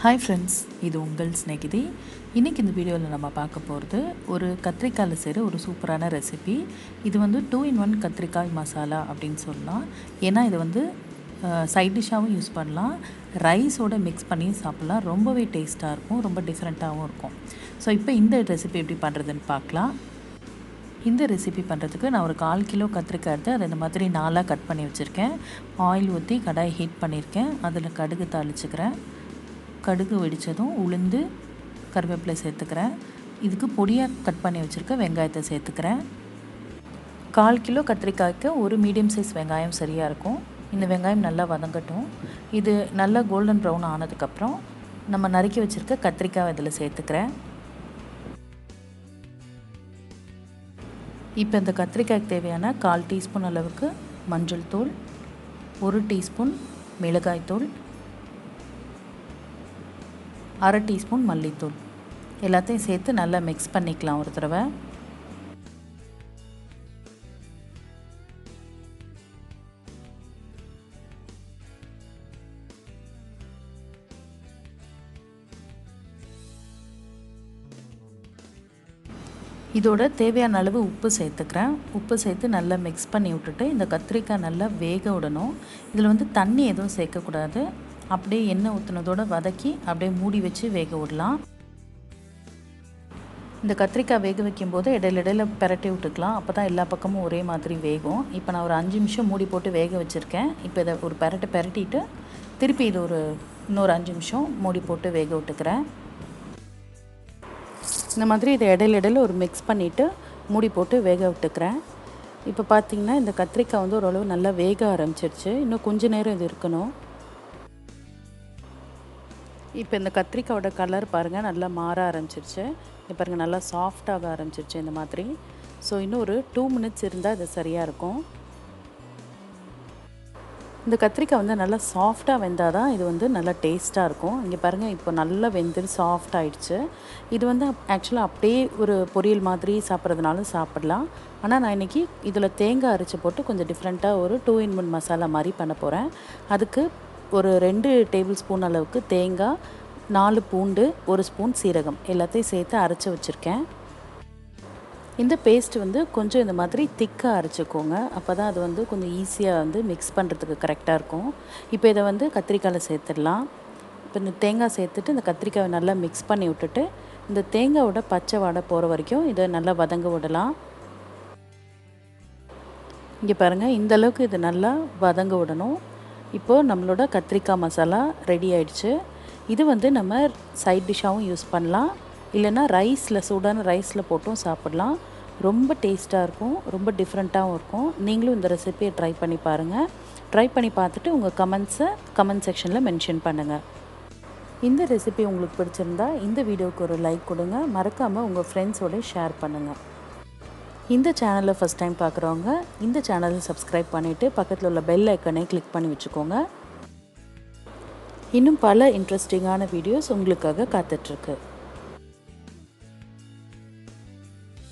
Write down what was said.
Hi friends, இது உங்கள் ஸ்நேகிதி. இன்றைக்கி இந்த வீடியோவில் நம்ம பார்க்க போகிறது ஒரு கத்திரிக்காயில் செய்கிற ஒரு சூப்பரான ரெசிபி. இது வந்து 2-in-1 கத்திரிக்காய் மசாலா அப்படின்னு சொல்லலாம். ஏன்னா இது வந்து சைட் டிஷ்ஷாகவும் யூஸ் பண்ணலாம், ரைஸோடு மிக்ஸ் பண்ணி சாப்பிட்லாம். ரொம்பவே டேஸ்ட்டாக இருக்கும், ரொம்ப டிஃப்ரெண்ட்டாகவும் இருக்கும். ஸோ இப்போ இந்த ரெசிபி எப்படி பண்ணுறதுன்னு பார்க்கலாம். இந்த ரெசிபி பண்ணுறதுக்கு நான் ஒரு 1/4 கிலோ கத்திரிக்காய் எடுத்து அதை இந்த மாதிரி 4ஆக கட் பண்ணி வச்சுருக்கேன். ஆயில் ஊற்றி கடாய் ஹீட் பண்ணியிருக்கேன். அதில் கடுகு தாளிச்சுக்கிறேன். கடுகு வெடித்ததும் உளுந்து கருவேப்பிலை சேர்த்துக்கிறேன். இதுக்கு பொடியாக கட் பண்ணி வச்சுருக்க வெங்காயத்தை சேர்த்துக்கிறேன். 1/4 கிலோ கத்திரிக்காய்க்கு ஒரு மீடியம் சைஸ் வெங்காயம் சரியாக இருக்கும். இந்த வெங்காயம் நல்லா வதங்கட்டும். இது நல்லா கோல்டன் ப்ரௌன் ஆனதுக்கப்புறம் நம்ம நறுக்கி வச்சுருக்க கத்திரிக்காய் இதில் சேர்த்துக்கிறேன். இப்போ இந்த கத்திரிக்காய்க்கு தேவையான 1/4 டீஸ்பூன் அளவுக்கு மஞ்சள் தூள், 1 டீஸ்பூன் மிளகாய்த்தூள், 1/2 டீஸ்பூன் மல்லித்தூள் எல்லாத்தையும் சேர்த்து நல்லா மிக்ஸ் பண்ணிக்கலாம் ஒரு தடவை. இதோட தேவையான அளவு உப்பு சேர்த்துக்கிறேன். உப்பு சேர்த்து நல்லா மிக்ஸ் பண்ணி விட்டுட்டு இந்த கத்திரிக்காய் நல்லா வேக விடணும். இதில் வந்து தண்ணி எதுவும் சேர்க்கக்கூடாது. அப்படியே எண்ணெய் ஊற்றுனதோடு வதக்கி அப்படியே மூடி வச்சு வேக விடலாம். இந்த கத்திரிக்காய் வேக வைக்கும்போது இடையில பெரட்டி விட்டுக்கலாம். அப்போ தான் எல்லா பக்கமும் ஒரே மாதிரி வேகும். இப்போ நான் ஒரு 5 நிமிஷம் மூடி போட்டு வேக வச்சுருக்கேன். இப்போ இதை ஒரு பெரட்டிட்டு திருப்பி இது இன்னொரு 5 நிமிஷம் மூடி போட்டு வேக விட்டுக்கிறேன். இந்த மாதிரி இதை இடையில ஒரு மிக்ஸ் பண்ணிவிட்டு மூடி போட்டு வேக விட்டுக்கிறேன். இப்போ பார்த்திங்கன்னா இந்த கத்திரிக்காய் வந்து ஓரளவு நல்லா வேக ஆரம்பிச்சிருச்சு. இன்னும் கொஞ்சம் நேரம் இது இருக்கணும். இப்போ இந்த கத்திரிக்காயோட கலர் பாருங்கள் நல்லா மாற ஆரம்பிச்சிருச்சு. இப்போ பாருங்கள் நல்லா சாஃப்டாக ஆரம்பிச்சிருச்சு இந்த மாதிரி. ஸோ இன்னும் ஒரு 2 மினிட்ஸ் இருந்தால் இது சரியாக இருக்கும். இந்த கத்திரிக்காய் வந்து நல்லா சாஃப்டாக வெந்தால் தான் இது வந்து நல்லா டேஸ்ட்டாக இருக்கும். இங்கே பாருங்கள் இப்போ நல்லா வெந்து சாஃப்ட் ஆகிடுச்சு. இது வந்து ஆக்சுவலாக அப்படியே ஒரு பொரியல் மாதிரி சாப்பிட்றதுனாலும் சாப்பிட்லாம். ஆனால் நான் இன்றைக்கி இதில் தேங்காய் அரைச்சி போட்டு கொஞ்சம் டிஃப்ரெண்ட்டாக ஒரு 2-in-1 மசாலா மாதிரி பண்ண போகிறேன். அதுக்கு ஒரு 2 டேபிள் ஸ்பூன் அளவுக்கு தேங்காய், 4 பூண்டு, 1 ஸ்பூன் சீரகம் எல்லாத்தையும் சேர்த்து அரைச்சி வச்சுருக்கேன். இந்த பேஸ்ட் வந்து கொஞ்சம் இந்த மாதிரி திக்காக அரைச்சிக்கோங்க. அப்போ தான் அது வந்து கொஞ்சம் ஈஸியாக வந்து மிக்ஸ் பண்ணுறதுக்கு கரெக்டாக இருக்கும். இப்போ இதை வந்து கத்திரிக்காயில் சேர்த்துடலாம். இப்போ இந்த தேங்காய் சேர்த்துட்டு இந்த கத்திரிக்காயை நல்லா மிக்ஸ் பண்ணி விட்டுட்டு இந்த தேங்காயோட பச்சை வாடை போகிற வரைக்கும் இதை நல்லா வதங்க விடலாம். இங்கே பாருங்கள் இந்தளவுக்கு இது நல்லா வதங்க விடணும். இப்போது நம்மளோட கத்திரிக்காய் மசாலா ரெடி ஆகிடுச்சு. இது வந்து நம்ம சைட் டிஷ்ஷாகவும் யூஸ் பண்ணலாம், இல்லைன்னா சூடான ரைஸில் போட்டும் சாப்பிட்லாம். ரொம்ப டேஸ்ட்டாக இருக்கும், ரொம்ப டிஃப்ரெண்ட்டாகவும் இருக்கும். நீங்களும் இந்த ரெசிபியை ட்ரை பண்ணி பாருங்கள். ட்ரை பண்ணி பார்த்துட்டு உங்கள் கமெண்ட்ஸை கமெண்ட் செக்ஷனில் மென்ஷன் பண்ணுங்கள். இந்த ரெசிபி உங்களுக்கு பிடிச்சிருந்தா இந்த வீடியோவுக்கு ஒரு லைக் கொடுங்க. மறக்காமல் உங்கள் ஃப்ரெண்ட்ஸோடு ஷேர் பண்ணுங்கள். இந்த சேனலை ஃபஸ்ட் டைம் பார்க்குறவங்க இந்த சேனலை சப்ஸ்கிரைப் பண்ணிவிட்டு பக்கத்தில் உள்ள பெல் ஐக்கனை கிளிக் பண்ணி வச்சுக்கோங்க. இன்னும் பல இன்ட்ரெஸ்டிங்கான வீடியோஸ் உங்களுக்காக காத்துட்ருக்கு.